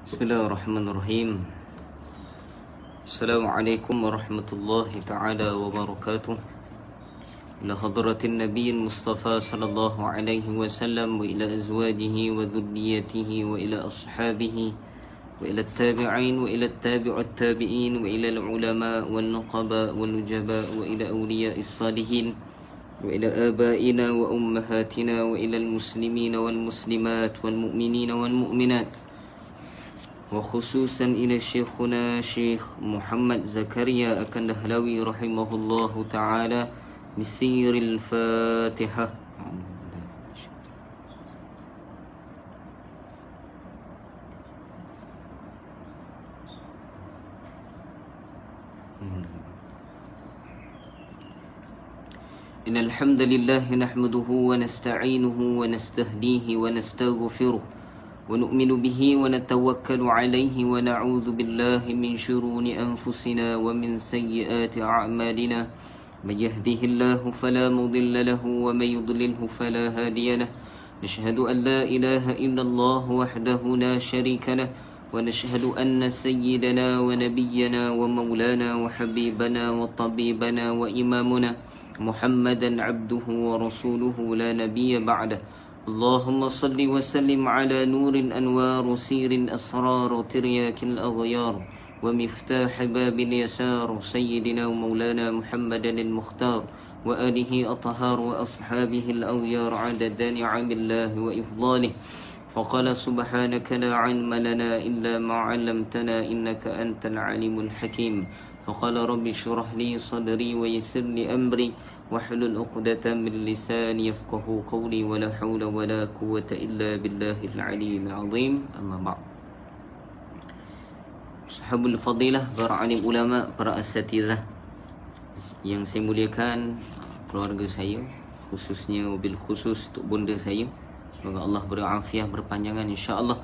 Bismillahirrahmanirrahim. Assalamualaikum warahmatullahi ta'ala wabarakatuh. Ila hadratin Nabiyyil Mustafa sallallahu alaihi wasallam wa ila azwajihi wa dhurriyyatihi wa ila ashabihi wa ila tabi'in wa ila tabi'ut tabi'in wa ila al-ulama wal nuqaba wal nujaba wa ila awliya'is salihin wa ila abaina wa ummahatina wa ila al-muslimina wal muslimat wal mu'minina wal mu'minat wa khususan ila syekhuna Syekh Muhammad Zakaria akan Dahlawi rahimahullahu ta'ala bisiril Fatihah. Innal hamdalillah nahmaduhu wa nasta'inuhu wa nastahdihi wa nastaghfiruh ونؤمن به ونتوكل عليه ونعوذ بالله من شرور أنفسنا ومن سيئات أعمالنا من يهده الله فلا مضل له ومن يضلله فلا هادي له نشهد أن لا إله إلا الله وحده لا شريك له ونشهد أن سيدنا ونبينا ومولانا وحبيبنا وطبيبنا وإمامنا محمدا عبده ورسوله لا نبي بعده اللهم صل وسلم على نور أنوار سير أسرار ترياك الأغيار ومفتاح باب اليسار سيدنا ومولانا محمد المختار وآله أطهار وأصحابه الأغيار عدد نعم الله وإفضاله فقال سبحانك لا علم لنا إلا ما علمتنا إنك أنت العليم الحكيم فقال رب اشرح لي صدري ويسر لي أمري واحلل عقدة من لساني يفقهوا قولي ولا حول ولا قوة إلا بالله العلي العظيم أما بعد. Sahabul Fadilah, para alim ulama, para asatizah yang saya muliakan, keluarga saya, khususnya bil khusus untuk bunda saya, semoga Allah beri afiah berpanjangan insya-Allah.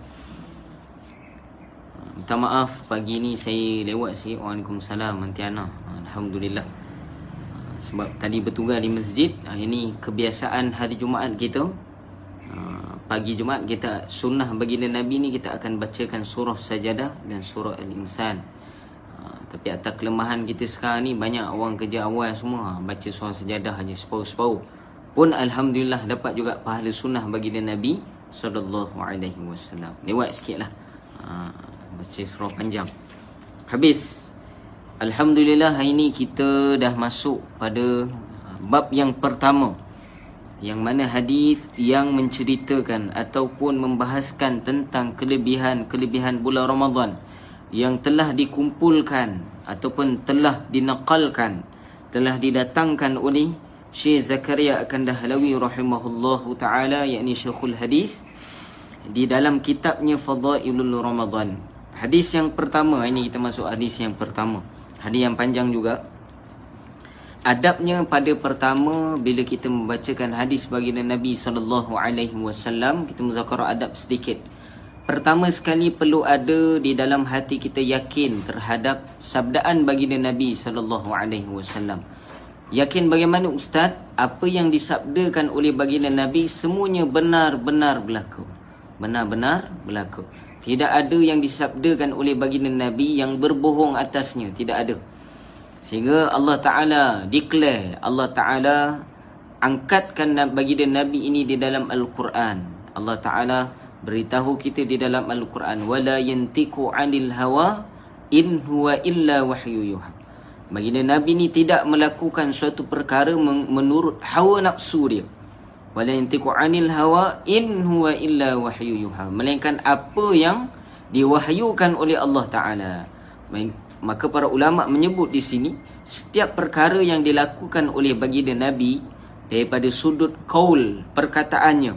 Minta maaf pagi ni saya lewat sikit. Waalaikumsalam Antiana. Alhamdulillah. Sebab tadi bertugas di masjid. Ini kebiasaan hari Jumaat kita. Pagi Jumaat kita sunnah baginda Nabi ni kita akan bacakan surah Sajadah dan surah Al-Insan. Tapi atas kelemahan kita sekarang ni banyak orang kerja awal semua baca surah Sajadah aja separuh-separuh. Pun alhamdulillah dapat juga pahala sunnah baginda Nabi sallallahu alaihi wasallam. Lewat sikitlah. Baca surah panjang. Habis. Alhamdulillah hari ini kita dah masuk pada bab yang pertama, yang mana hadis yang menceritakan ataupun membahaskan tentang kelebihan bulan Ramadan yang telah dikumpulkan ataupun telah dinaqalkan, telah didatangkan oleh Syekh Zakaria akan Dahlawi rahimahullahu ta'ala, yakni Syekhul Hadis, di dalam kitabnya Fadailul Ramadan. Hadis yang pertama, ini kita masuk hadis yang pertama. Hadis yang panjang juga. Adabnya pada pertama bila kita membacakan hadis baginda Nabi sallallahu alaihi wasallam, kita muzakarah adab sedikit. Pertama sekali perlu ada di dalam hati kita yakin terhadap sabdaan baginda Nabi sallallahu alaihi wasallam. Yakin bagaimana ustaz? Apa yang disabdakan oleh baginda Nabi semuanya benar-benar berlaku. Benar-benar berlaku. Tidak ada yang disabdakan oleh baginda Nabi yang berbohong atasnya. Tidak ada. Sehingga Allah Ta'ala declare, Allah Ta'ala angkatkan baginda Nabi ini di dalam Al-Quran. Allah Ta'ala beritahu kita di dalam Al-Quran, وَلَا يَنْتِقُ عَنِ الْهَوَىٰ إِنْ هُوَ إِلَّا وَحْيُ يُوحَىٰ. Baginda Nabi ini tidak melakukan suatu perkara menurut hawa nafsu dia. Wala yantiqu 'anil hawa in huwa illa wahyu yuha, melainkan apa yang diwahyukan oleh Allah Taala. Maka para ulama menyebut di sini setiap perkara yang dilakukan oleh baginda Nabi daripada sudut qaul perkataannya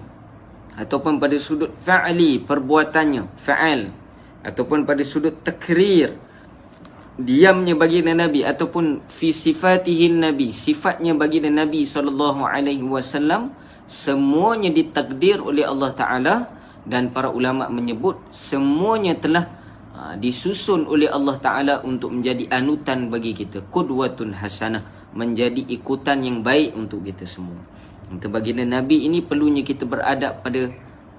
ataupun pada sudut fa'li perbuatannya, fa'al, ataupun pada sudut takrir diamnya baginda Nabi, ataupun fi sifatihin Nabi, sifatnya baginda Nabi sallallahu alaihi wasallam, semuanya ditakdir oleh Allah Ta'ala. Dan para ulama menyebut semuanya telah disusun oleh Allah Ta'ala untuk menjadi anutan bagi kita, qudwatun hasanah, menjadi ikutan yang baik untuk kita semua. Untuk baginda Nabi ini perlunya kita beradab pada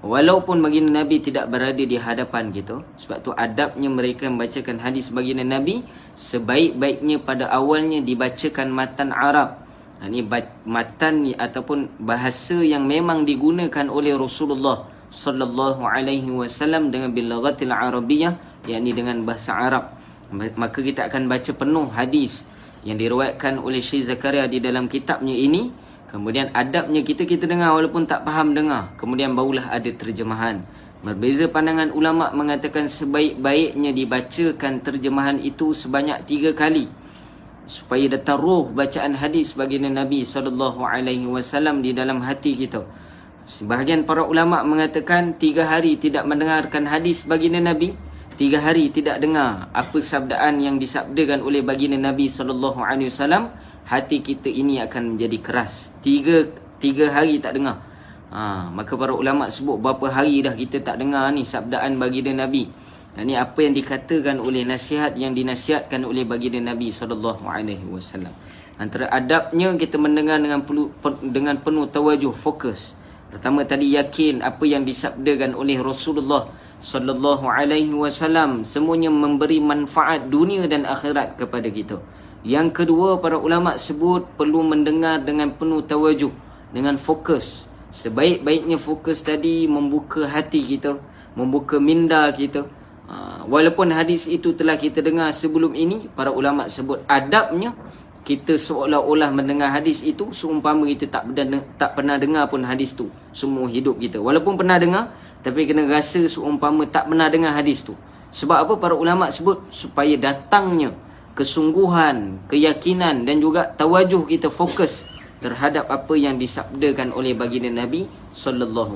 Walaupun baginda Nabi tidak berada di hadapan kita. Sebab tu adabnya mereka membacakan hadis baginda Nabi, sebaik-baiknya pada awalnya dibacakan matan Arab. Ini matan ataupun bahasa yang memang digunakan oleh Rasulullah sallallahu alaihi wasallam dengan bilaghatil arabiyyah, yakni dengan bahasa Arab. Maka kita akan baca penuh hadis yang diriwayatkan oleh Syekh Zakaria di dalam kitabnya ini. Kemudian adabnya kita dengar walaupun tak faham dengar. Kemudian barulah ada terjemahan. Berbeza pandangan ulama mengatakan sebaik-baiknya dibacakan terjemahan itu sebanyak 3 kali, supaya datang roh bacaan hadis baginda Nabi SAW di dalam hati kita. Sebahagian para ulama mengatakan 3 hari tidak mendengarkan hadis baginda Nabi, 3 hari tidak dengar apa sabdaan yang disabdakan oleh baginda Nabi SAW, hati kita ini akan menjadi keras. 3 hari tak dengar. Maka para ulama sebut berapa hari dah kita tak dengar ni sabdaan baginda Nabi. Ini apa yang dikatakan oleh nasihat yang dinasihatkan oleh baginda Nabi SAW. Antara adabnya kita mendengar dengan penuh tawajuh, fokus. Pertama tadi yakin apa yang disabdakan oleh Rasulullah SAW semuanya memberi manfaat dunia dan akhirat kepada kita. Yang kedua, para ulama sebut perlu mendengar dengan penuh tawajuh, dengan fokus. Sebaik-baiknya fokus tadi membuka hati kita, membuka minda kita. Walaupun hadis itu telah kita dengar sebelum ini, para ulama sebut adabnya kita seolah-olah mendengar hadis itu seumpama kita tak pernah dengar pun hadis tu semua hidup kita. Walaupun pernah dengar, tapi kena rasa seumpama tak pernah dengar hadis tu. Sebab apa? Para ulama sebut supaya datangnya kesungguhan, keyakinan dan juga tawajuh kita fokus terhadap apa yang disabdakan oleh baginda Nabi SAW.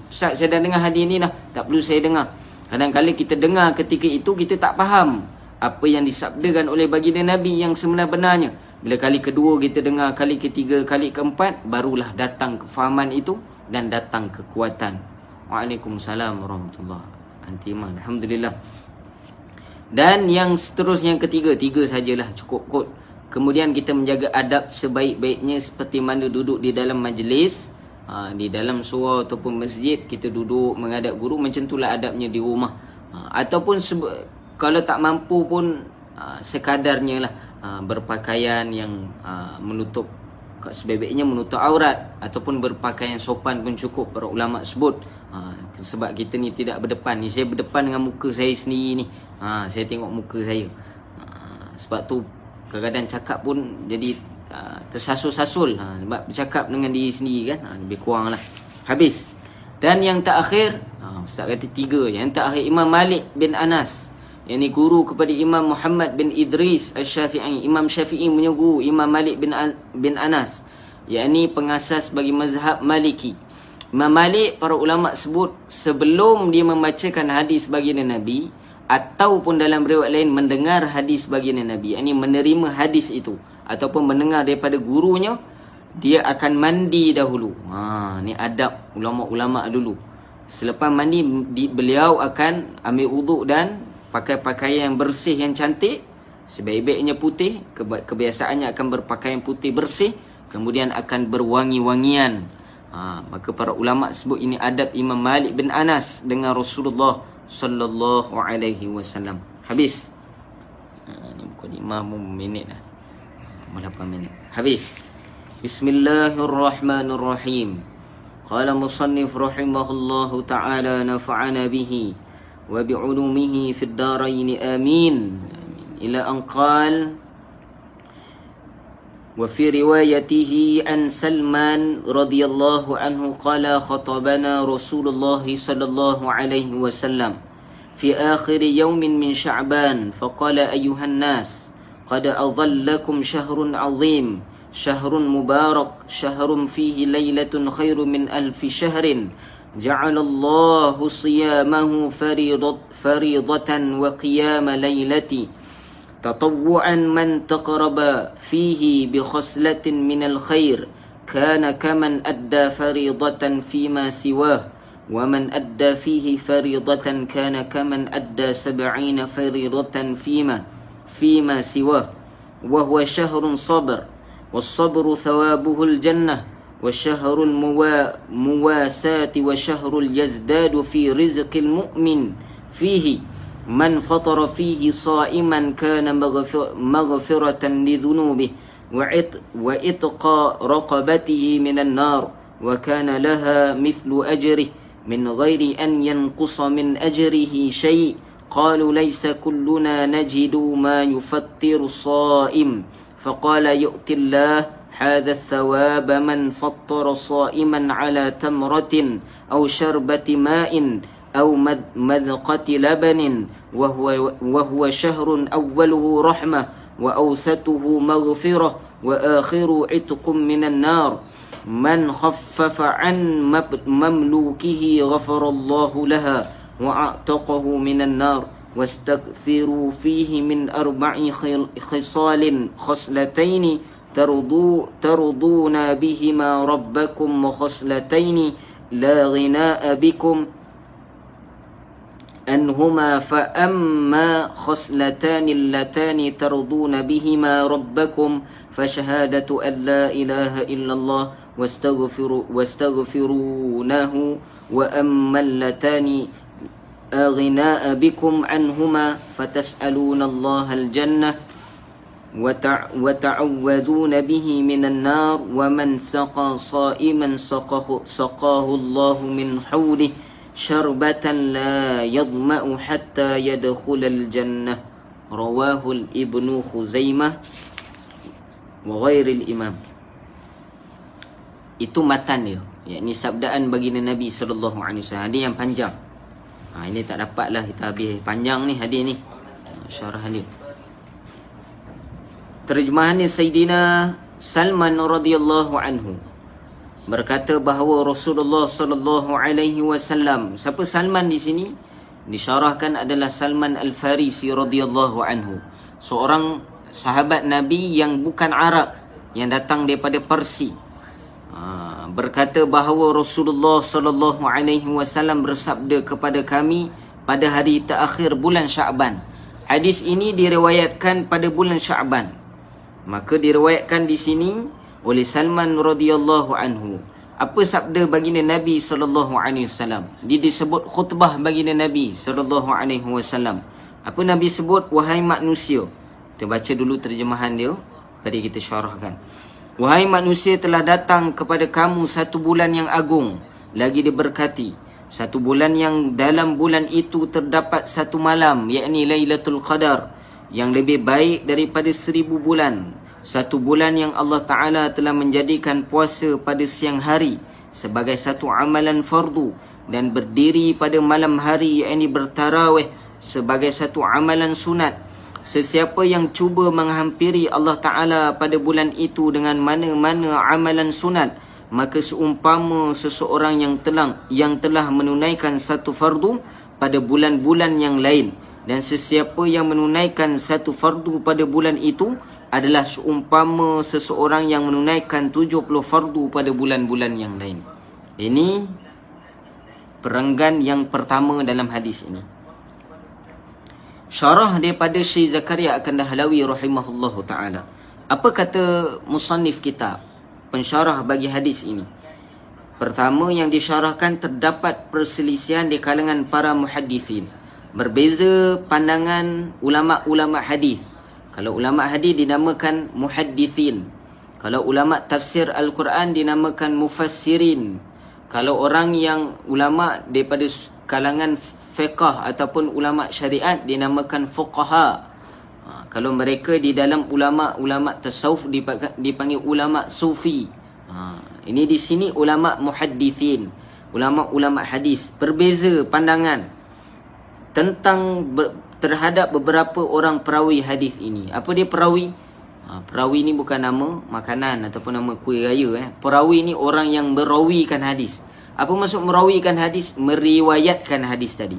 Ustaz, saya dah dengar hadis ni dah, tak perlu saya dengar. Kadang-kadang kita dengar ketika itu kita tak faham apa yang disabdakan oleh baginda Nabi yang sebenar-benarnya. Bila kali kedua kita dengar, kali ketiga, kali keempat, barulah datang kefahaman itu dan datang kekuatan. Waalaikumsalam warahmatullahi wabarakatuh. Alhamdulillah. Dan yang seterusnya, yang ketiga, 3 sajalah cukup kot. Kemudian kita menjaga adab sebaik-baiknya seperti mana duduk di dalam majlis, di dalam surau ataupun masjid, kita duduk menghadap guru, macam itulah adabnya di rumah. Ataupun kalau tak mampu pun sekadarnya lah, berpakaian yang menutup, sebaik-baiknya menutup aurat, ataupun berpakaian sopan pun cukup, para ulama sebut. Sebab kita ni tidak berdepan. Ni saya berdepan dengan muka saya sendiri ni. Saya tengok muka saya. Sebab tu kadang-kadang cakap pun jadi tersasul-sasul. Sebab bercakap dengan diri sendiri kan, lebih kurang lah. Habis. Dan yang terakhir, Ustaz kata 3. Yang terakhir, Imam Malik bin Anas, yang ni guru kepada Imam Muhammad bin Idris Al-Syafi'i. Imam Syafi'i punya guru Imam Malik bin Anas, yang ni pengasas bagi mazhab Maliki. Imam Malik, para ulama sebut sebelum dia membacakan hadis baginda Nabi, ataupun dalam riwayat lain mendengar hadis baginda Nabi, ini menerima hadis itu ataupun mendengar daripada gurunya, dia akan mandi dahulu. Ni adab ulama-ulama dulu. Selepas mandi, beliau akan ambil wuduk dan pakai pakaian yang bersih yang cantik, sebaik-baiknya putih. Kebiasaannya akan berpakaian putih bersih, kemudian akan berwangi-wangian. Maka para ulama sebut ini adab Imam Malik bin Anas dengan Rasulullah sallallahu alaihi wasallam. Habis. Ni pukul 5 minit dah. 8 minit. Habis. Bismillahirrahmanirrahim. Qala musannif rahimahullahu ta'ala, nafa'ana bihi wa bi'ulumihi fid darain amin. Ila an qala وفي روايته عن سلمان رضي الله عنه قال خطبنا رسول الله صلى الله عليه وسلم في آخر يوم من شعبان فقال أيها الناس قد أظلكم شهر عظيم شهر مبارك شهر فيه ليلة خير من 1000 شهر جعل الله صيامه فريضة وقيام ليلتي تطوعا من تقرب فيه بخصلة من الخير كان كمن أدى فريضة فيما سواه ومن أدى فيه فريضة كان كمن أدى 70 فريضة فيما سواه وهو شهر صبر والصبر ثوابه الجنة وشهر المواساة وشهر يزداد في رزق المؤمن فيه من فطر فيه صائما كان مغفرة لذنوبه وإتق رقبته من النار وكان لها مثل أجره من غير أن ينقص من أجره شيء قالوا ليس كلنا نجد ما يفطر الصائم فقال يؤتي الله هذا الثواب من فطر صائما على تمرة أو شربة ماء أو مذقة لبن وهو شهر أوله رحمة وأوسطه مغفرة وآخر عتق من النار من خفف عن مملوكه غفر الله لها وأعتقه من النار واستكثروا فيه من 4 خصلتين ترضون بهما ربكم وخصلتين لا غناء بكم أنهما فأما خصلتان اللتان ترضون بهما ربكم فشهادة أن لا إله إلا الله واستغفرونه وأما اللتان أغناء بكم عنهما فتسألون الله الجنة وتعوذون به من النار ومن سقى صائما سقاه الله من حوله شربة لا يظمأ حتى يدخل الجنة رواه ابن خزيمة وغير الإمام. Itu matan dia, yakni sabdaan baginda Nabi sallallahu alaihi wasallam. Hadis yang panjang. Ini tak dapatlah kita habis panjang ni hadis ni. Syarah dia. Terjemahannya Sayyidina Salman radhiyallahu anhu berkata bahawa Rasulullah sallallahu alaihi wasallam, siapa Salman di sini? Disyarahkan adalah Salman Al-Farisi radhiyallahu anhu, seorang sahabat Nabi yang bukan Arab, yang datang daripada Parsi. Berkata bahawa Rasulullah sallallahu alaihi wasallam bersabda kepada kami pada hari terakhir bulan Syaban. Hadis ini diriwayatkan pada bulan Syaban. Maka diriwayatkan di sini oleh Salman radhiyallahu anhu. Apa sabda baginda Nabi sallallahu alaihi wasallam? Dia disebut khutbah baginda Nabi sallallahu alaihi wasallam. Apa Nabi sebut? Wahai manusia. Kita baca dulu terjemahan dia, tadi kita syarahkan. Wahai manusia, telah datang kepada kamu satu bulan yang agung, lagi diberkati. Satu bulan yang dalam bulan itu terdapat satu malam, yakni Lailatul Qadar, yang lebih baik daripada 1000 bulan. Satu bulan yang Allah Ta'ala telah menjadikan puasa pada siang hari sebagai satu amalan fardu, dan berdiri pada malam hari, yakni bertarawih, sebagai satu amalan sunat. Sesiapa yang cuba menghampiri Allah Ta'ala pada bulan itu dengan mana-mana amalan sunat, maka seumpama seseorang yang telah menunaikan satu fardu pada bulan-bulan yang lain. Dan sesiapa yang menunaikan satu fardu pada bulan itu adalah seumpama seseorang yang menunaikan 70 fardu pada bulan-bulan yang lain. Ini perenggan yang pertama dalam hadis ini. Syarah daripada Syekh Zakaria akan Dahlawi rahimahullahu ta'ala. Apa kata musannif kitab, pensyarah bagi hadis ini? Pertama, yang disyarahkan, terdapat perselisihan di kalangan para muhaddithin. Berbeza pandangan ulama'-ulama' hadis. Kalau ulama' hadis dinamakan muhaddithin. Kalau ulama' tafsir Al-Quran dinamakan mufassirin. Kalau orang yang ulama' daripada kalangan fiqh ataupun ulama' syariat dinamakan fuqaha. Kalau mereka di dalam ulama' tasawuf dipanggil ulama' sufi. Ini di sini ulama' muhaddithin, ulama' hadis. Berbeza pandangan tentang terhadap beberapa orang perawi hadis ini. Apa dia perawi? Perawi ni bukan nama makanan ataupun nama kuih raya. Perawi ni orang yang merawikan hadis. Apa maksud merawikan hadis? Meriwayatkan hadis tadi.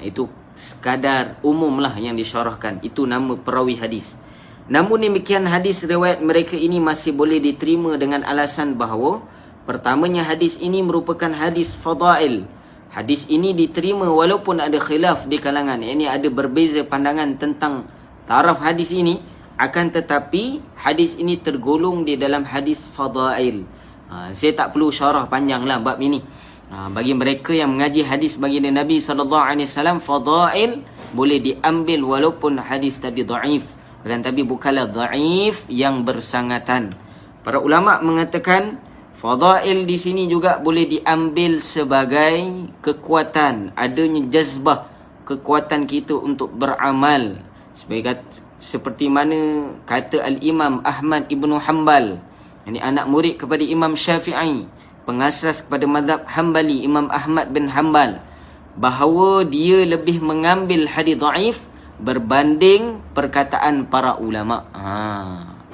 Itu sekadar umum lah yang disyarahkan. Itu nama perawi hadis. Namun demikian, hadis riwayat mereka ini masih boleh diterima dengan alasan bahawa pertamanya, hadis ini merupakan hadis fadail. Hadis ini diterima walaupun ada khilaf di kalangan, yakni ada berbeza pandangan tentang taraf hadis ini. Akan tetapi hadis ini tergolong di dalam hadis fadail. Saya tak perlu syarah panjang lah bab ini. Bagi mereka yang mengaji hadis baginda Nabi SAW, fadail boleh diambil walaupun hadis tadi dhaif, akan tapi bukanlah dhaif yang bersangatan. Para ulama mengatakan fadail di sini juga boleh diambil sebagai kekuatan, adanya jazbah, kekuatan kita untuk beramal. Seperti mana kata Al-Imam Ahmad Ibn Hanbal, ini anak murid kepada Imam Syafi'i, pengasas kepada mazhab Hanbali, Imam Ahmad bin Hanbal, bahawa dia lebih mengambil hadis dhaif berbanding perkataan para ulama.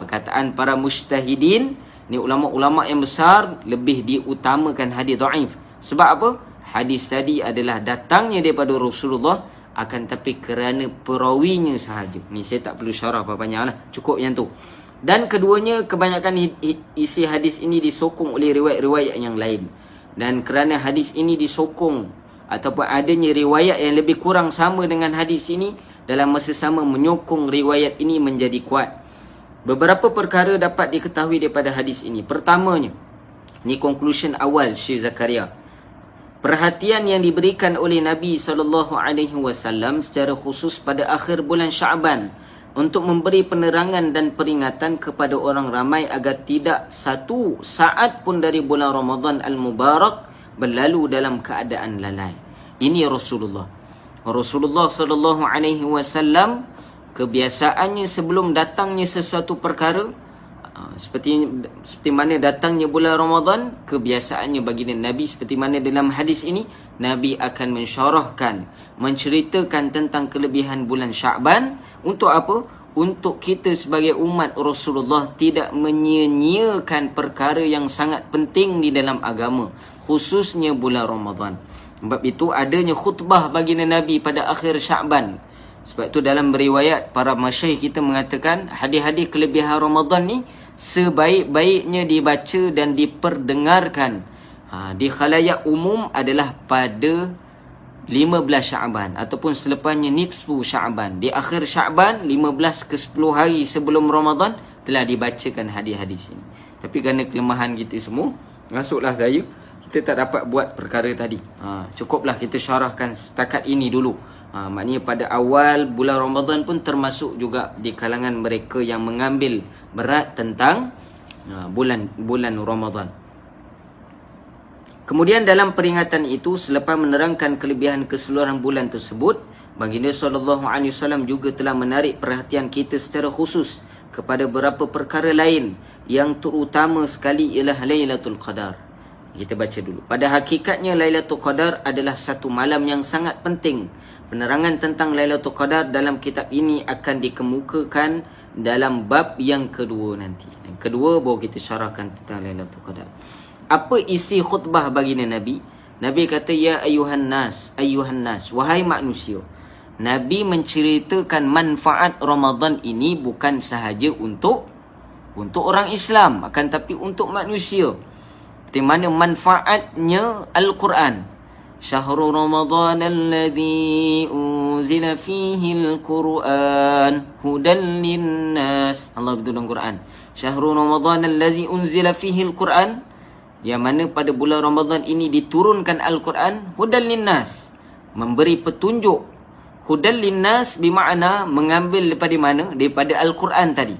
Perkataan para mujtahidin, ni ulama-ulama yang besar, lebih diutamakan hadis dhaif. Sebab apa? Hadis tadi adalah datangnya daripada Rasulullah, akan tapi kerana perawinya sahaja. Ni saya tak perlu syarah apa banyak lah, cukup yang tu. Dan keduanya, kebanyakan isi hadis ini disokong oleh riwayat-riwayat yang lain. Dan kerana hadis ini disokong ataupun adanya riwayat yang lebih kurang sama dengan hadis ini, dalam masa sama menyokong riwayat ini menjadi kuat. Beberapa perkara dapat diketahui daripada hadis ini. Pertamanya, ni conclusion awal Syekh Zakaria. Perhatian yang diberikan oleh Nabi SAW secara khusus pada akhir bulan Sya'ban untuk memberi penerangan dan peringatan kepada orang ramai agar tidak satu saat pun dari bulan Ramadan Al-Mubarak berlalu dalam keadaan lalai. Ini Rasulullah. Rasulullah SAW kebiasaannya sebelum datangnya sesuatu perkara, seperti mana datangnya bulan Ramadan, kebiasaannya baginda Nabi seperti mana dalam hadis ini, Nabi akan mensyarahkan, menceritakan tentang kelebihan bulan Sya'ban. Untuk apa? Untuk kita sebagai umat Rasulullah tidak menyia-nyiakan perkara yang sangat penting di dalam agama, khususnya bulan Ramadan. Sebab itu adanya khutbah baginda Nabi pada akhir Sya'ban. Sebab itu dalam riwayat para masyayikh kita mengatakan hadis-hadis kelebihan Ramadan ni sebaik-baiknya dibaca dan diperdengarkan di khalayak umum adalah pada 15 Sya'ban ataupun selepasnya nisfu Sya'ban. Di akhir Sya'ban, 15 ke 10 hari sebelum Ramadan telah dibacakan hadis-hadis ini. Tapi kerana kelemahan kita semua, masuklah saya, kita tak dapat buat perkara tadi. Cukuplah kita syarahkan setakat ini dulu. Maknanya pada awal bulan Ramadan pun termasuk juga di kalangan mereka yang mengambil berat tentang bulan Ramadan. Kemudian dalam peringatan itu, selepas menerangkan kelebihan keseluruhan bulan tersebut, baginda SAW juga telah menarik perhatian kita secara khusus kepada beberapa perkara lain yang terutama sekali ialah Lailatul Qadar. Kita baca dulu. Pada hakikatnya Lailatul Qadar adalah satu malam yang sangat penting. Penerangan tentang Lailatul Qadar dalam kitab ini akan dikemukakan dalam bab yang kedua nanti. Yang kedua baru kita syarahkan tentang Lailatul Qadar. Apa isi khutbah baginda Nabi? Nabi kata, ya ayuhan nas, wahai manusia. Nabi menceritakan manfaat Ramadan ini bukan sahaja untuk orang Islam, akan tapi untuk manusia. Seperti mana manfaatnya Al-Quran. Syahrul Ramadan alladhi unzila fihi al-Quran hudan linnas. Allah betul dalam Quran. Syahrul Ramadan alladhi unzila fihi al-Quran, yang mana pada bulan Ramadan ini diturunkan Al-Quran, hudan linnas, memberi petunjuk. Hudan linnas bermakna mengambil daripada mana? Daripada Al-Quran tadi.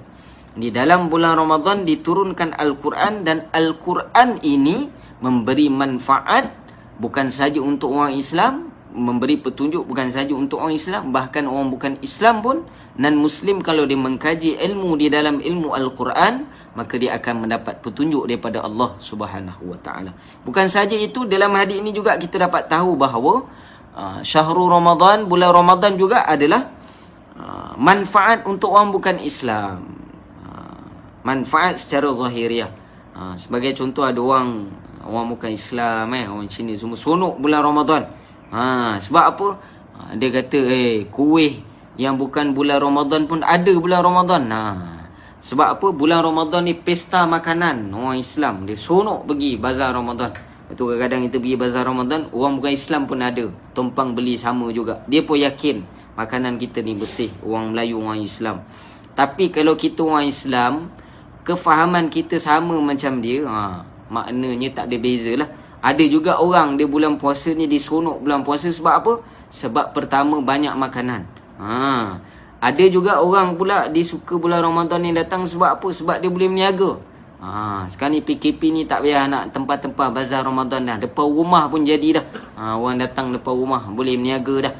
Di dalam bulan Ramadan diturunkan Al-Quran, dan Al-Quran ini memberi manfaat bukan saja untuk orang Islam, memberi petunjuk bukan saja untuk orang Islam, bahkan orang bukan Islam pun, non-Muslim kalau dia mengkaji ilmu di dalam ilmu Al-Quran, maka dia akan mendapat petunjuk daripada Allah Subhanahu Wa Taala. Bukan saja itu, dalam hadis ini juga kita dapat tahu bahawa Syahrul Ramadan, bulan Ramadan juga adalah manfaat untuk orang bukan Islam. Manfaat secara zahiriah. Sebagai contoh, ada orang bukan Islam, orang Cina semua sonok bulan Ramadan. Sebab apa? Dia kata kuih yang bukan bulan Ramadan pun ada bulan Ramadan. Sebab apa? Bulan Ramadan ni pesta makanan orang Islam. Dia sonok pergi bazar Ramadan. Itu kadang-kadang kita pergi bazar Ramadan, orang bukan Islam pun ada, tumpang beli sama juga. Dia pun yakin makanan kita ni bersih, orang Melayu, orang Islam. Tapi kalau kita orang Islam, kefahaman kita sama macam dia, Maknanya tak ada beza lah. Ada juga orang dia bulan puasa ni dia seronok bulan puasa sebab apa? Sebab pertama banyak makanan. Ada juga orang pula dia suka bulan Ramadan ni datang sebab apa? Sebab dia boleh berniaga. Sekarang ni PKP ni tak payah nak tempat-tempat bazar Ramadan dah. Depan rumah pun jadi dah. Orang datang depan rumah boleh berniaga dah.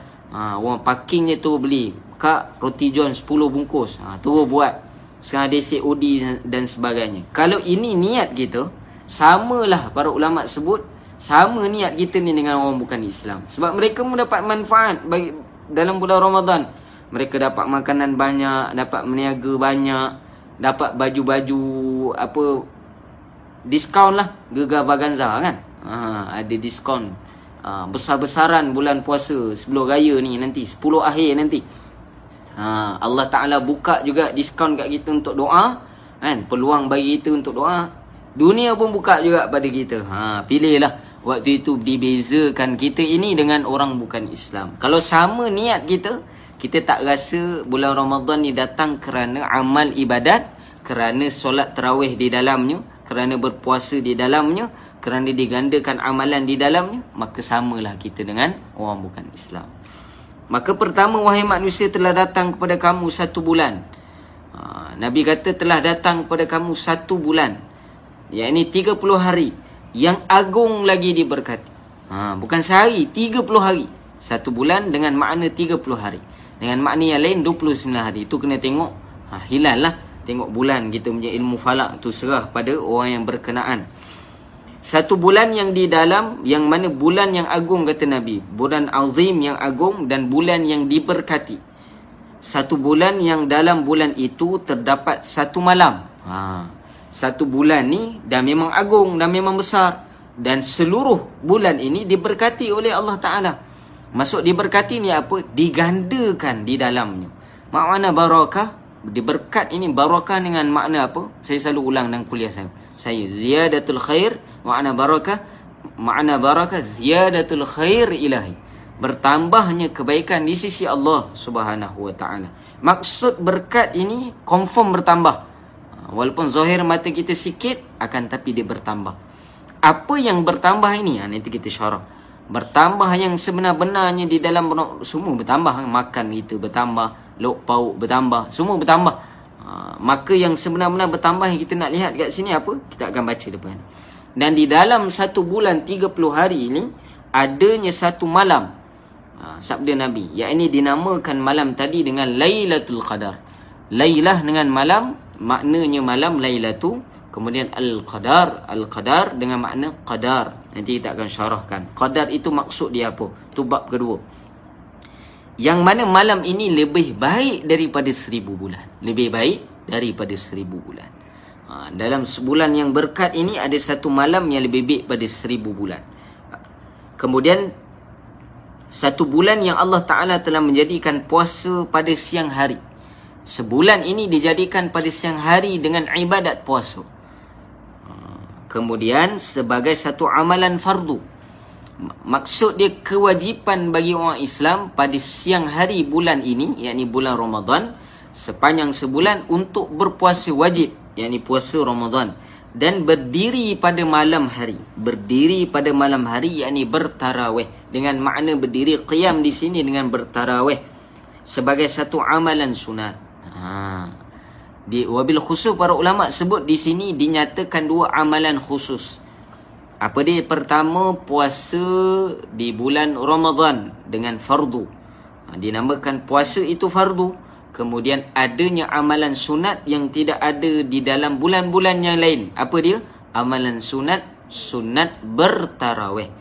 Orang parking je tu beli. Kak, roti john 10 bungkus. Terus buat. Sekarang ada COD dan sebagainya. Kalau ini niat kita, samalah para ulama sebut, sama niat kita ni dengan orang bukan Islam. Sebab mereka mendapat manfaat bagi dalam bulan Ramadan. Mereka dapat makanan banyak, dapat meniaga banyak, dapat baju-baju apa, diskaun lah, Gegar Vaganza kan. Ada diskaun besar-besaran bulan puasa sebelum raya ni nanti 10 akhir nanti. Allah Ta'ala buka juga diskaun kat kita untuk doa kan, peluang bagi kita untuk doa. Dunia pun buka juga pada kita. Pilihlah. Waktu itu dibezakan kita ini dengan orang bukan Islam. Kalau sama niat kita, kita tak rasa bulan Ramadan ni datang kerana amal ibadat, kerana solat tarawih di dalamnya, kerana berpuasa di dalamnya, kerana digandakan amalan di dalamnya, maka samalah kita dengan orang bukan Islam. Maka pertama, wahai manusia, telah datang kepada kamu 1 bulan. Nabi kata telah datang kepada kamu 1 bulan, yakni 30 hari yang agung lagi diberkati. Bukan sehari, 30 hari. 1 bulan dengan makna 30 hari. Dengan makna yang lain 29 hari. Itu kena tengok hilal lah. Tengok bulan, kita punya ilmu falak tu serah pada orang yang berkenaan. 1 bulan yang di dalam, yang mana bulan yang agung kata Nabi, bulan azim yang agung dan bulan yang diberkati. 1 bulan yang dalam bulan itu terdapat 1 malam. 1 bulan ni dah memang agung, dah memang besar. Dan seluruh bulan ini diberkati oleh Allah Ta'ala. Maksud diberkati ni apa? Digandakan di dalamnya. Makna barakah, diberkat ini barakah dengan makna apa? Saya selalu ulang dalam kuliah saya. Ziyadatul khair, makna barakah ziyadatul khair ilahi. Bertambahnya kebaikan di sisi Allah Subhanahu wa Ta'ala. Maksud berkat ini confirm bertambah. Walaupun zahir mata kita sikit, akan tapi dia bertambah. Apa yang bertambah ini? Nanti kita syarah. Bertambah yang sebenar-benarnya di dalam semua bertambah. Makan kita bertambah, lauk pauk bertambah, semua bertambah. Maka yang sebenar-benar bertambah yang kita nak lihat kat sini apa? Kita akan baca depan. Dan di dalam 1 bulan 30 hari ini, adanya 1 malam. Sabda Nabi, yakni dinamakan malam tadi dengan Lailatul Qadar. Lailah dengan malam, maknanya malam Lailatu. Kemudian Al-Qadar, Al-Qadar dengan makna Qadar. Nanti kita akan syarahkan Qadar itu maksud dia apa. Itu bab kedua. Yang mana malam ini lebih baik daripada 1000 bulan. Lebih baik daripada 1000 bulan. Dalam sebulan yang berkat ini ada 1 malam yang lebih baik pada 1000 bulan. Kemudian 1 bulan yang Allah Ta'ala telah menjadikan puasa pada siang hari. Sebulan ini dijadikan pada siang hari dengan ibadat puasa. Kemudian sebagai 1 amalan fardu. Maksud dia kewajipan bagi orang Islam pada siang hari bulan ini, yakni bulan Ramadan, sepanjang sebulan untuk berpuasa wajib, yakni puasa Ramadan, dan berdiri pada malam hari. Berdiri pada malam hari yakni bertarawih. Dengan makna berdiri qiyam di sini dengan bertarawih sebagai 1 amalan sunat. Wabil khusus para ulama sebut di sini dinyatakan 2 amalan khusus. Apa dia? Pertama, puasa di bulan Ramadan dengan fardu. Dinamakan puasa itu fardu. Kemudian adanya amalan sunat yang tidak ada di dalam bulan-bulan yang lain. Apa dia? Amalan sunat, sunat bertarawih.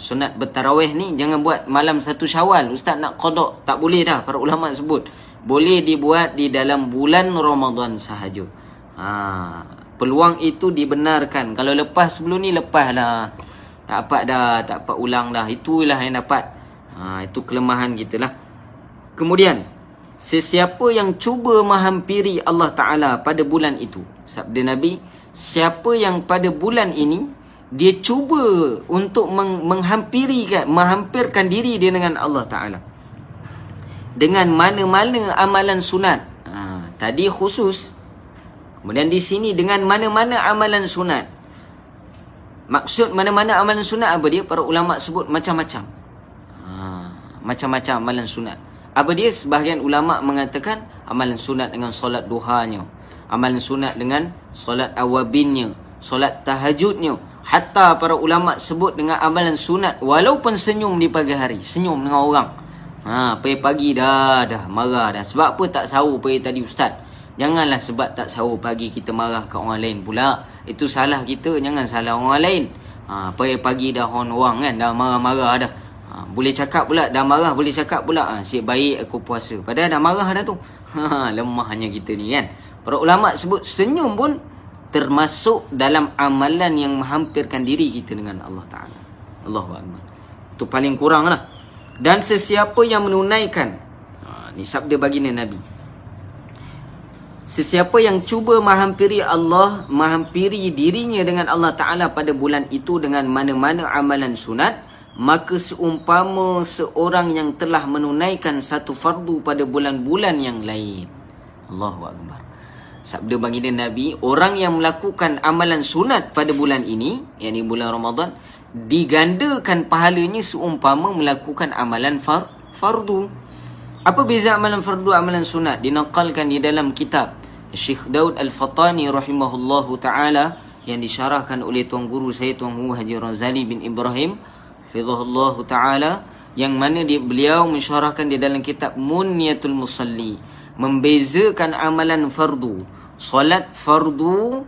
Sunat bertarawih ni jangan buat malam 1 Syawal. Ustaz nak qada, tak boleh dah, para ulama sebut. Boleh dibuat di dalam bulan Ramadan sahaja. Peluang itu dibenarkan. Kalau lepas sebelum ni, lepaslah. Tak dapat dah, tak dapat ulang dah. Itulah yang dapat. Itu kelemahan kita lah. Kemudian, sesiapa yang cuba menghampiri Allah Ta'ala pada bulan itu, sabda Nabi, siapa yang pada bulan ini dia cuba untuk menghampirkan diri dia dengan Allah Ta'ala dengan mana-mana amalan sunat. Tadi khusus. Kemudian di sini dengan mana-mana amalan sunat. Maksud mana-mana amalan sunat apa dia? Para ulama sebut macam-macam. Macam-macam amalan sunat. Apa dia? Sebahagian ulama mengatakan amalan sunat dengan solat duhanya, amalan sunat dengan solat awabinnya, solat tahajudnya. Hatta para ulama sebut dengan amalan sunat walaupun senyum di pagi hari, senyum dengan orang. Pagi dah marah dah. Sebab apa tak sahur pagi tadi ustaz? Janganlah sebab tak sahur pagi kita marah kat orang lain pula. Itu salah kita, jangan salah orang lain. Pagi dah orang kan, dah marah-marah dah. Boleh cakap pula, dah marah boleh cakap pula. Asyik baik aku puasa. Padahal dah marah dah tu. Lemahnya kita ni kan. Para ulama sebut senyum pun termasuk dalam amalan yang menghampirkan diri kita dengan Allah Ta'ala. Allahu Akbar. Itu paling kurang lah. Dan sesiapa yang menunaikan, ni sabda baginda Nabi, sesiapa yang cuba menghampiri Allah, menghampiri dirinya dengan Allah Ta'ala pada bulan itu dengan mana-mana amalan sunat, maka seumpama seorang yang telah menunaikan satu fardu pada bulan-bulan yang lain. Allahu Akbar. Sabda baginda Nabi, orang yang melakukan amalan sunat pada bulan ini, yakni bulan Ramadan, digandakan pahalanya seumpama melakukan amalan fardu. Apa beza amalan fardu, amalan sunat? Dinaqalkan di dalam kitab Syekh Daud Al-Fatani rahimahullahu ta'ala, yang disyarahkan oleh Tuan Guru saya, Tuan Guru Haji Razali bin Ibrahim hafizahullahu ta'ala, yang mana beliau mensyarahkan di dalam kitab Munyatul Musalli, membezakan amalan fardu. Solat fardu,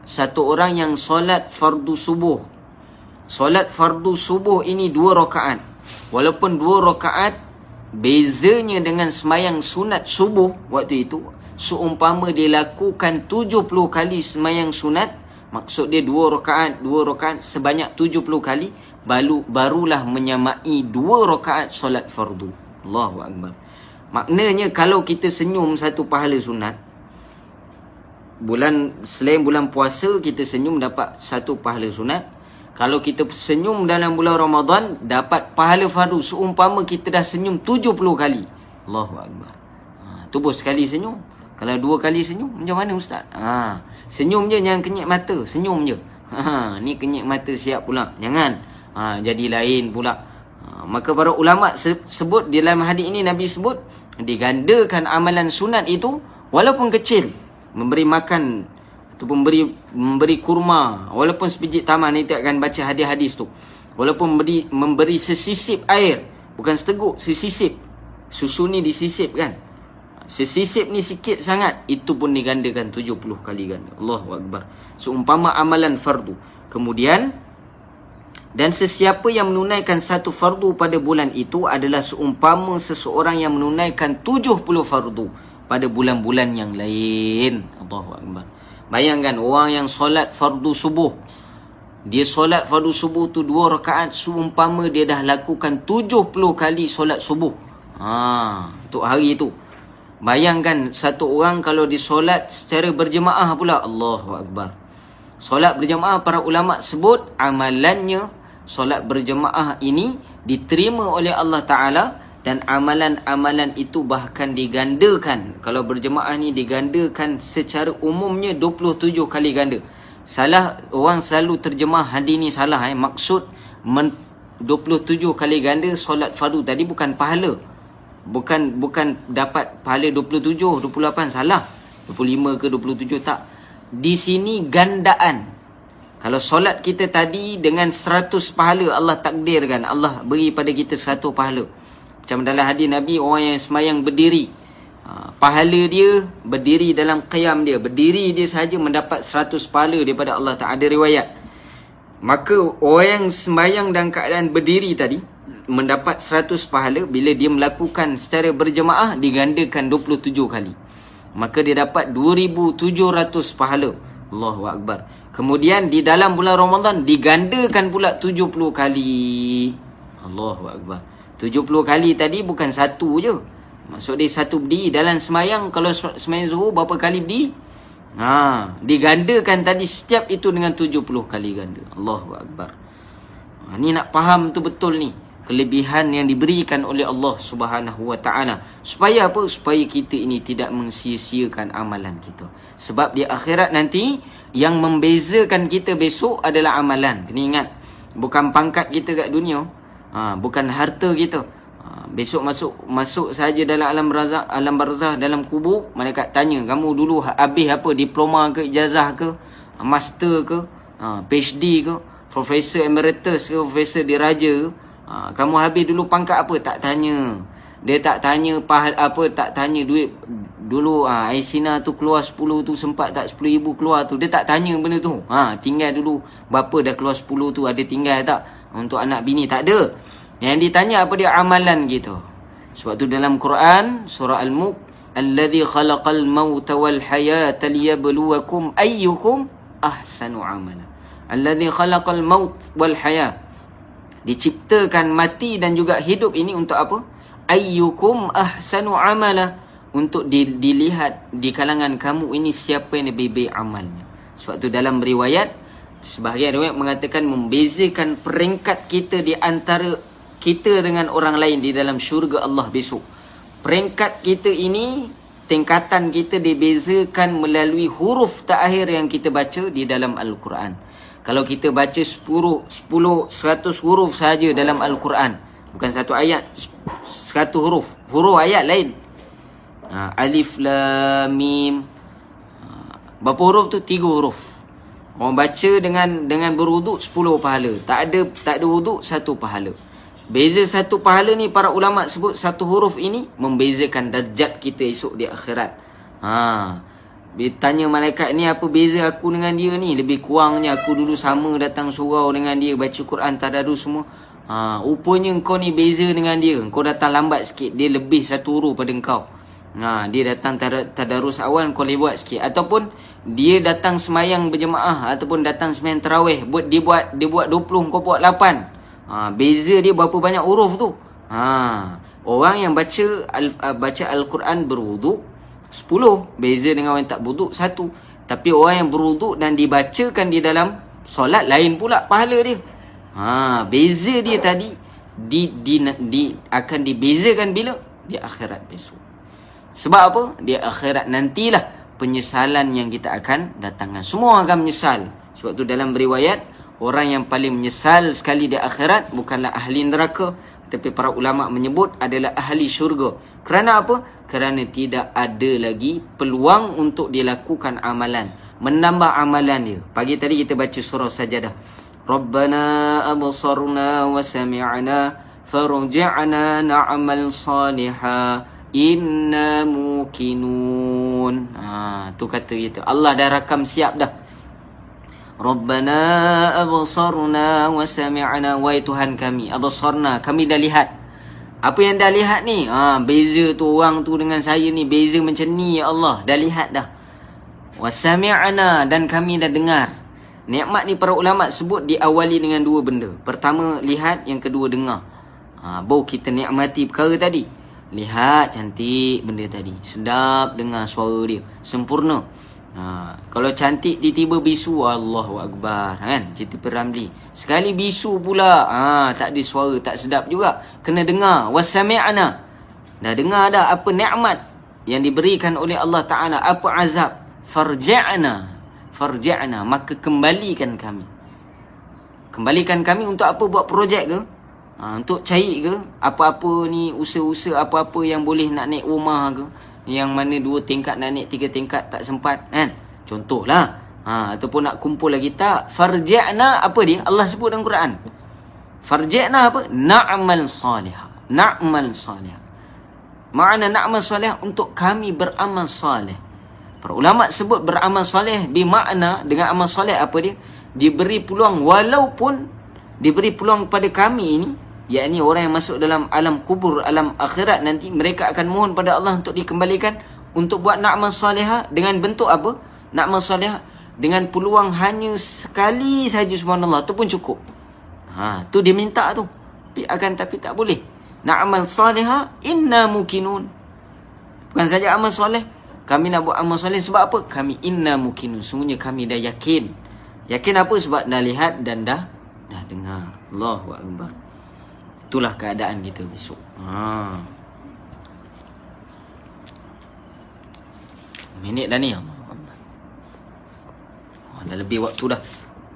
satu orang yang solat fardu subuh. Solat fardu subuh ini 2 rakaat. Walaupun 2 rakaat, bezanya dengan semayang sunat subuh waktu itu, seumpama dia lakukan 70 kali semayang sunat. Maksud dia 2 rakaat sebanyak 70 kali, barulah menyamai 2 rakaat solat fardu. Allahu Akbar. Maknanya kalau kita senyum satu pahala sunat, selain bulan puasa kita senyum dapat satu pahala sunat. Kalau kita senyum dalam bulan Ramadan, dapat pahala fardu seumpama kita dah senyum 70 kali. Allahu Akbar. Tu bos sekali senyum. Kalau 2 kali senyum, macam mana ustaz? Senyum je, jangan kenyit mata. Senyum je. Ni kenyit mata siap pula. Jangan. Jadi lain pula. Maka para ulama sebut, di dalam hadis ini Nabi sebut, digandakan amalan sunat itu walaupun kecil. Memberi makan ataupun memberi kurma, walaupun sebiji tamar, nanti akan baca hadis-hadis tu. Walaupun memberi sesisip air, bukan seteguk, sesisip. Susu ni disisip kan. Sesisip ni sikit sangat, itu pun digandakan 70 kali ganda. Allahu Akbar. Seumpama amalan fardu. Kemudian, dan sesiapa yang menunaikan satu fardu pada bulan itu adalah seumpama seseorang yang menunaikan 70 fardu pada bulan-bulan yang lain. Allahu Akbar. Bayangkan orang yang solat fardu subuh. Dia solat fardu subuh tu 2 rakaat, seumpama dia dah lakukan 70 kali solat subuh. Untuk hari itu. Bayangkan satu orang kalau disolat secara berjemaah pula. Allahu Akbar. Solat berjemaah, para ulama sebut amalannya, solat berjemaah ini diterima oleh Allah Ta'ala. Dan amalan-amalan itu bahkan digandakan. Kalau berjemaah ni digandakan secara umumnya 27 kali ganda. Salah, orang selalu terjemah hadis ni salah. Maksud 27 kali ganda solat fardu tadi bukan pahala. Bukan dapat pahala 27, 28, salah. 25 ke 27, tak. Di sini gandaan. Kalau solat kita tadi dengan 100 pahala Allah takdirkan, Allah beri pada kita 100 pahala. Macam dalam hadis Nabi, orang yang semayang berdiri, pahala dia berdiri dalam qiyam dia, berdiri dia sahaja mendapat 100 pahala daripada Allah Ta'ala. Ada riwayat. Maka orang yang semayang dalam keadaan berdiri tadi mendapat 100 pahala. Bila dia melakukan secara berjemaah, digandakan 27 kali, maka dia dapat 2,700 pahala. Allahu Akbar. Kemudian di dalam bulan Ramadan digandakan pula 70 kali. Allahu Akbar. 70 kali tadi bukan satu je. Maksud dia satu berdiri dalam semayang. Kalau semayang zuhur berapa kali berdiri? Digandakan tadi setiap itu dengan 70 kali ganda. Allahu Akbar. Ni nak faham tu betul ni. kelebihan yang diberikan oleh Allah Subhanahu wa taala. Supaya apa? Supaya kita ini tidak mensia-siakan amalan kita. Sebab di akhirat nanti yang membezakan kita besok adalah amalan. Kena ingat, bukan pangkat kita kat dunia, bukan harta kita. Besok masuk saja dalam alam barzah, dalam kubur, malaikat tanya, kamu dulu habis apa? Diploma ke, ijazah ke, master ke, PhD ke, profesor emeritus ke, profesor diraja ke? Kamu habis dulu pangkat apa? Tak tanya. Dia tak tanya tak tanya duit dulu Aisina tu keluar 10 tu sempat tak 10,000 keluar tu. Dia tak tanya benda tu. Tinggal dulu berapa dah keluar 10 tu, ada tinggal tak untuk anak bini? Tak ada. Yang ditanya apa dia? Amalan kita. Sebab tu dalam Quran surah Al-Mulk, allazi khalaqal mauta wal hayata liyabluwakum ayyukum ahsanu amala. Allazi khalaqal maut wal hayat, diciptakan mati dan juga hidup ini untuk apa? Ayyukum ahsanu amala, untuk dilihat di kalangan kamu ini siapa yang lebih baik amalnya. Sebab tu dalam riwayat, sebahagian riwayat mengatakan membezakan peringkat kita di antara kita dengan orang lain di dalam syurga Allah besok. Peringkat kita ini, tingkatan kita dibezakan melalui huruf terakhir yang kita baca di dalam Al-Quran. Kalau kita baca 100 huruf saja dalam Al-Quran, bukan satu ayat, 100 huruf. Huruf ayat lain. Alif, Lam, Mim. Berapa huruf tu? 3 huruf. Orang baca dengan berwuduk 10 pahala. Tak ada wuduk, 1 pahala. Beza 1 pahala ni para ulama sebut 1 huruf ini membezakan darjat kita esok di akhirat. Dia tanya malaikat ni, apa beza aku dengan dia ni? Lebih kurangnya aku dulu sama datang surau dengan dia, baca Quran, tadarus semua. Rupanya engkau ni beza dengan dia. Engkau datang lambat sikit, dia lebih 1 huruf pada engkau. Dia datang tadarus awal, kau lewat sikit. Ataupun dia datang semayang berjemaah, ataupun datang semayang tarawih, dia buat 20, kau buat 8. Beza dia berapa banyak huruf tu. Orang yang baca Al-Quran berwuduk 10, beza dengan orang yang tak berwuduk 1. Tapi orang yang berwuduk dan dibacakan di dalam solat lain pula pahala dia. Beza dia tadi akan dibezakan bila? Di akhirat besok. Sebab apa? Di akhirat nantilah penyesalan yang kita akan datangkan. Semua akan menyesal. Sebab tu dalam riwayat, orang yang paling menyesal sekali di akhirat bukanlah ahli neraka, tapi para ulama menyebut adalah ahli syurga. Kerana apa? Kerana tidak ada lagi peluang untuk dilakukan amalan, menambah amalan dia. Pagi tadi kita baca surah Sajadah. Rabbana absarna wa sami'na farji'na na'mal salihah inna muqinun. Tu kata kita. Allah dah rakam siap dah. Rabbana absarna wa sami'na, wahai Tuhan kami, absarna, kami dah lihat. Apa yang dah lihat ni? Beza tu orang tu dengan saya ni, beza macam ni ya Allah, dah lihat dah. Wa sami'na, dan kami dah dengar. Nikmat ni para ulama sebut diawali dengan 2 benda. Pertama lihat, yang kedua dengar. Baru kita nikmati perkara tadi. Lihat cantik benda tadi, sedap dengar suara dia, sempurna. Kalau cantik tiba-tiba bisu, Allahu Akbar, kan? Cerita Peramli. Sekali bisu pula, tak ada suara, tak sedap juga. Kena dengar. Wasami'na, dah dengar dah apa nikmat yang diberikan oleh Allah Ta'ala, apa azab. Farji'na, maka kembalikan kami. Kembalikan kami untuk apa? Buat projek ke? Untuk cari ke? Apa-apa ni, usaha-usaha apa-apa yang boleh nak naik rumah ke? Yang mana 2 tingkat nak naik 3 tingkat tak sempat, kan? Contohlah. Ataupun nak kumpul lagi tak. Farji'na, apa dia? Allah sebut dalam Quran. Farji'na apa? Na'mal salihah. Na'mal salihah. Makna na'mal salihah, untuk kami beramal salih. Para ulama sebut beramal salih bermakna dengan amal salih apa dia? Diberi peluang, walaupun diberi peluang pada kami ini, yakni orang yang masuk dalam alam kubur, alam akhirat nanti, mereka akan mohon pada Allah untuk dikembalikan untuk buat na'mal salihah dengan bentuk apa? Na'mal salihah dengan peluang hanya sekali saja, subhanallah, tu pun cukup. Tu dia minta tu. Tapi tak boleh. Na'mal salihah inna muqinun. Bukan saja amal soleh, kami nak buat amal soleh sebab apa? Kami inna muqinun, sungguhnya kami dah yakin. Yakin apa? Sebab dah lihat dan dah dengar. Allahu Akbar. itulah keadaan kita besok. Minit dah ni. Dah lebih waktu dah.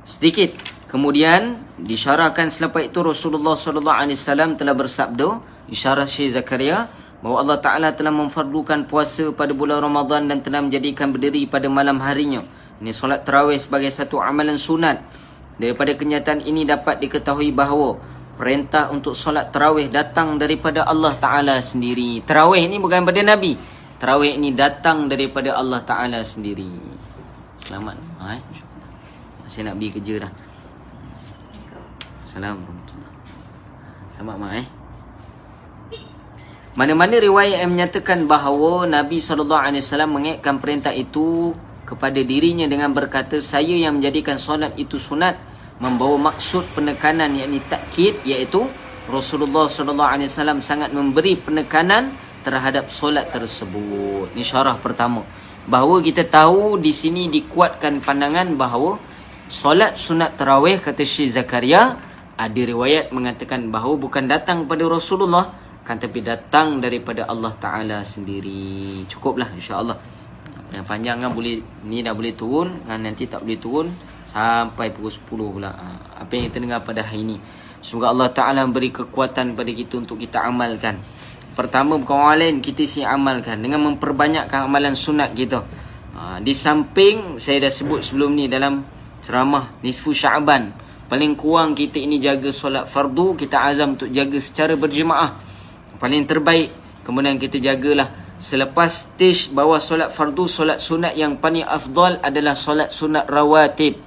Sedikit. Kemudian disyarahkan selepas itu Rasulullah SAW telah bersabda, isyarah Syekh Zakaria, bahawa Allah Ta'ala telah memfardukan puasa pada bulan Ramadan dan telah menjadikan berdiri pada malam harinya. Ini solat tarawih sebagai satu amalan sunat. Daripada kenyataan ini dapat diketahui bahawa perintah untuk solat tarawih datang daripada Allah Ta'ala sendiri. Tarawih ini bukan daripada Nabi. Tarawih ini datang daripada Allah Ta'ala sendiri. Selamat. Saya nak pergi kerja dah. Assalamualaikum. Selamat mak Mana-mana riwayat yang menyatakan bahawa Nabi SAW mengingatkan perintah itu kepada dirinya dengan berkata, saya yang menjadikan solat itu sunat, membawa maksud penekanan, yakni takkid, iaitu Rasulullah SAW sangat memberi penekanan terhadap solat tersebut. Ini syarah pertama. Bahawa kita tahu di sini dikuatkan pandangan bahawa solat sunat tarawih, kata Syekh Zakaria, ada riwayat mengatakan bahawa bukan datang pada Rasulullah, kan, tapi datang daripada Allah Ta'ala sendiri. Cukuplah insya-Allah. Yang panjang kan boleh, ni dah boleh turun, kan, nanti tak boleh turun sampai pukul 10 pula. Apa yang kita dengar pada hari ini, semoga Allah Ta'ala beri kekuatan pada kita untuk kita amalkan. Pertama, bukan orang lain, kita isi amalkan dengan memperbanyakkan amalan sunat kita. Di samping saya dah sebut sebelum ni dalam ceramah Nisfu Sya'ban, paling kurang kita ini jaga solat fardu, kita azam untuk jaga secara berjemaah. Paling terbaik. Kemudian kita jagalah selepas stage bawah solat fardu, solat sunat yang paling afdal adalah solat sunat rawatib.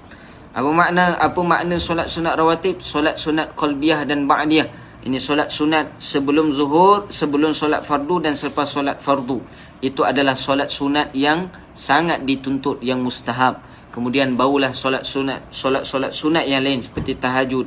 Apa makna solat sunat rawatib? Solat sunat qalbiyah dan ba'diyah. Ini solat sunat sebelum zuhur, sebelum solat fardu dan selepas solat fardu. Itu adalah solat sunat yang sangat dituntut, yang mustahab. Kemudian barulah solat sunat yang lain seperti tahajud,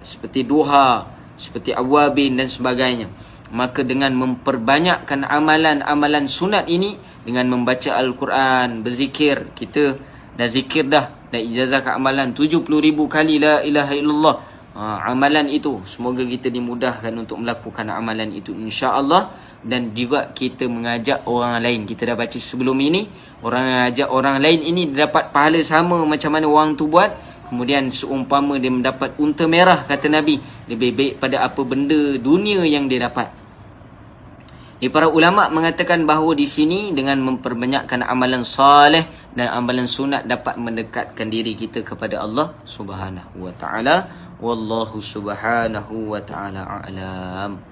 seperti duha, seperti awabin dan sebagainya. Maka dengan memperbanyakkan amalan-amalan sunat ini, dengan membaca Al-Quran, berzikir, kita dah zikir dah ijazah ke amalan 70,000 kali la ilaha illallah. Amalan itu semoga kita dimudahkan untuk melakukan amalan itu insya-Allah. Dan juga kita mengajak orang lain. Kita dah baca sebelum ini, orang yang ajak orang lain ini dapat pahala sama macam mana orang tu buat. Kemudian seumpama dia mendapat unta merah, kata Nabi, lebih baik pada apa benda dunia yang dia dapat. Para ulama mengatakan bahawa di sini dengan memperbanyakkan amalan soleh dan amalan sunat dapat mendekatkan diri kita kepada Allah Subhanahu wa taala. Wallahu subhanahu wa taala a'lam.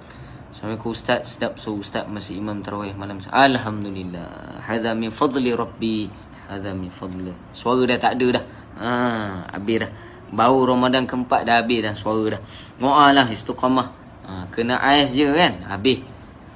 Assalamualaikum Ustaz. Sedap Ustaz masih imam tarawih malam. Alhamdulillah. Hadza min fadli Rabbi. Hadza min fadli. Suara dah tak ada dah. Habis dah. Bau Ramadan keempat dah habis dah suara dah. Doalah istiqamah. Kena ais je kan.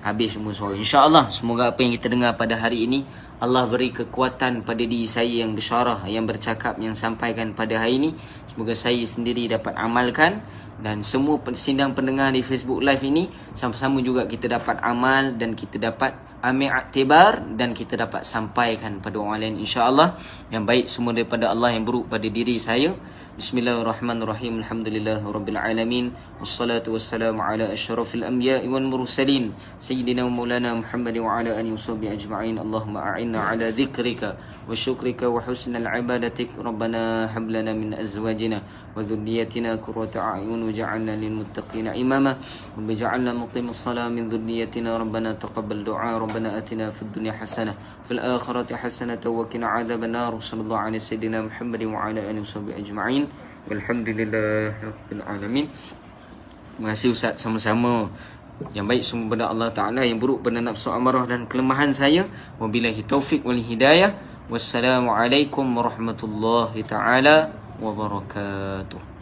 Habis semua suara. InsyaAllah semoga apa yang kita dengar pada hari ini, Allah beri kekuatan pada diri saya yang bersyarah, yang bercakap, yang sampaikan pada hari ini. Semoga saya sendiri dapat amalkan. Dan semua sidang pendengar di Facebook Live ini, sama-sama juga kita dapat amal dan kita dapat ambil iktibar dan kita dapat sampaikan pada orang lain insya-Allah. Yang baik semua daripada Allah, yang buruk pada diri saya. Bismillahirrahmanirrahim. Alhamdulillahirabbil alamin. Wassalatu wassalamu ala asyrafil anbiya'i wal mursalin sayyidina wa maulana Muhammad wa ala alihi washabbihi ajma'in. Allahumma a'inna ala dzikrika wa syukrika wa husnal ibadatik. Rabbana hab lana min azwajina wa dhurriyyatina qurrata a'yun waj'alna lil muttaqina imama waj'alna muqimas salah min dhurriyyatina. Rabbana taqabbal du'a. Rabbana atina fid dunya hasanah fil akhirati hasanah wa qina adzaban nar. Sallallahu alaihi sayyidina Muhammad wa ala alihi washabbihi ajma'in. Walhamdulillahirabbil alamin. Terima kasih Ustaz, sama-sama. Yang baik semua pada Allah Ta'ala, yang buruk pada nafsu amarah dan kelemahan saya. Wabillahi taufiq wal hidayah. Wassalamualaikum warahmatullahi ta'ala wabarakatuh.